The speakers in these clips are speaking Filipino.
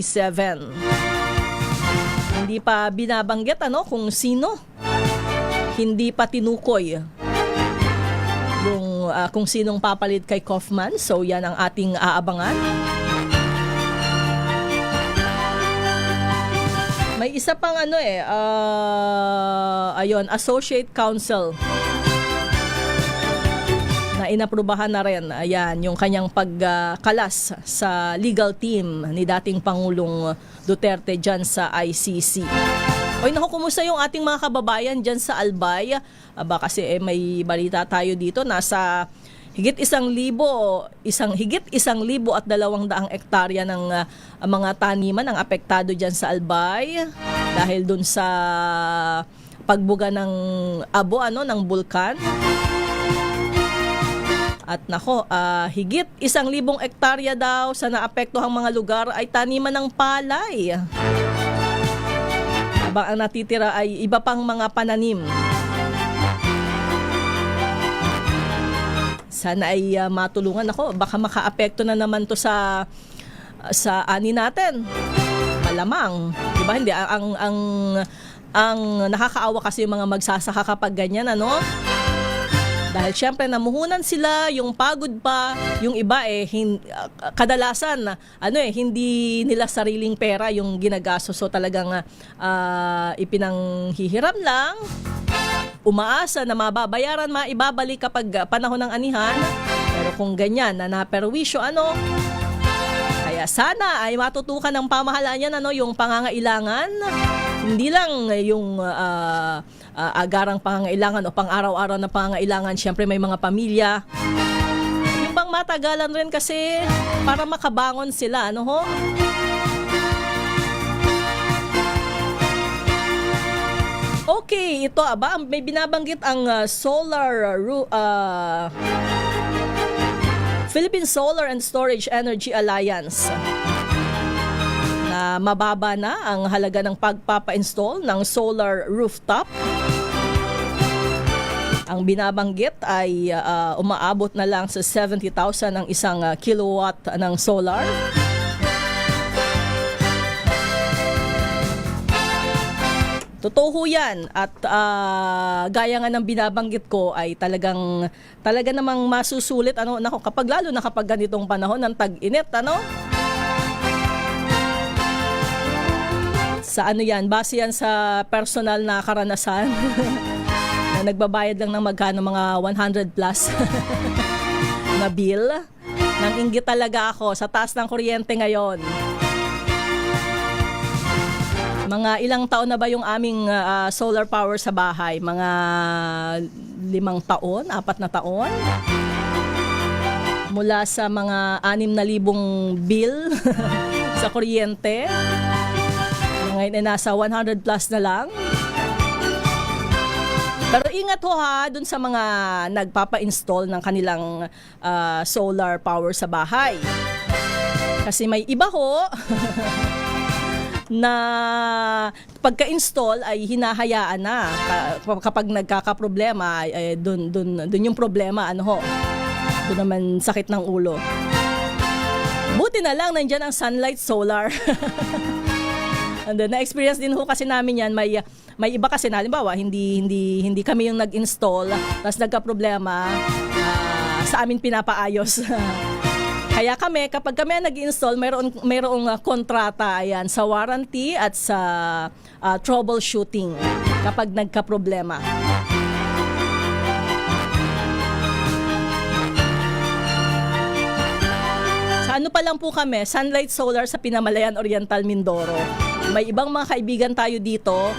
7. Hindi pa binabanggit kung sino. Hindi pa tinukoy yung kung sinong papalit kay Kaufman. So yan ang ating aabangan. May isa pang Associate Counsel na inaprubahan na rin. Ayan, yung kanyang pagkalas sa legal team ni dating Pangulong Duterte dyan sa ICC. Oy, kumusta yung ating mga kababayan dyan sa Albay? Kasi may balita tayo dito, nasa higit 1,200 at 200 hektarya ng mga taniman ang apektado dyan sa Albay dahil dun sa pagbuga ng abo ng bulkan. At higit 1,000 hektarya daw sa naapektuhang mga lugar ay taniman ng palay. Habang ang natitira ay iba pang mga pananim. Sana ay matulungan baka makaapekto na naman to sa ani natin. Malamang, 'di ba? Hindi ang nakakaawa kasi yung mga magsasaka kapag ganyan Dahil syempre namuhunan sila, yung pagod pa, yung iba kadalasan hindi nila sariling pera yung ginagastos, so talagang ipinanghihiram lang. Umaasa na mababayaran, maibabalik kapag panahon ng anihan. Pero kung ganyan na naperwisyo kaya sana ay matutukan ng pamahalaan yan yung pangangailangan. Hindi lang yung agarang pangangailangan o pang-araw-araw na pangangailangan. Siyempre may mga pamilya. Yung bang matagalan rin kasi para makabangon sila, Okay, ito may binabanggit ang Philippine Solar and Storage Energy Alliance na mababa na ang halaga ng pagpapa-install ng solar rooftop. Ang binabanggit ay umaabot na lang sa 70,000 ang isang kilowatt ng solar. Totoo yan at gaya nga ng binabanggit ko ay talaga namang masusulit kapag lalo na kapag ganitong panahon ng tag-init Sa yan, base yan sa personal na karanasan na nagbabayad lang ng magkano mga 100 plus na bill. Nang-inggit talaga ako sa taas ng kuryente ngayon. Mga ilang taon na ba yung aming solar power sa bahay? Mga 5 taon, 4 na taon? Mula sa mga 6,000 bill sa kuryente. Ngayon ay nasa 100 plus na lang. Pero ingat dun sa mga nagpapa-install ng kanilang solar power sa bahay. Kasi may iba na pagka-install ay hinahayaan na kapag nagkakaproblema dun yung problema doon naman sakit ng ulo. Buti na lang nandiyan ang Sunlight Solar. And then na-experience din kasi namin yan, may iba kasi na halimbawa hindi kami yung nag-install tapos nagka-problema, sa amin pinapaayos. Kaya kapag kami nag-install, mayroong kontrata sa warranty at sa troubleshooting kapag nagka-problema. Sa pa lang po kami, Sunlight Solar sa Pinamalayan Oriental, Mindoro. May ibang mga kaibigan tayo dito.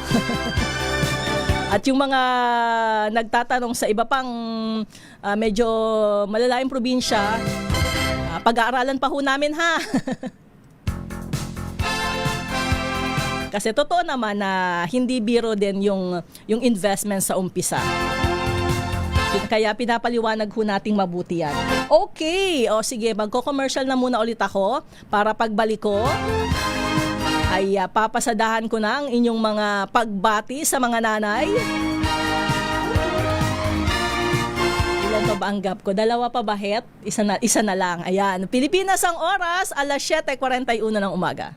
At yung mga nagtatanong sa iba pang medyo malalayong probinsya, pag-aaralan pa namin Kasi totoo naman na hindi biro din yung investment sa umpisa. Kaya pinapaliwanag nating mabuti yan. Okay, sige, magko-commercial na muna ulit ako para pagbalik ko ay papasadahan ko na ang inyong mga pagbati sa mga nanay. Ilan pa ba ang gap ko? 2 pa ba, Het? Isa na lang. Ayan. Pilipinas ang oras, 7:41 ng umaga.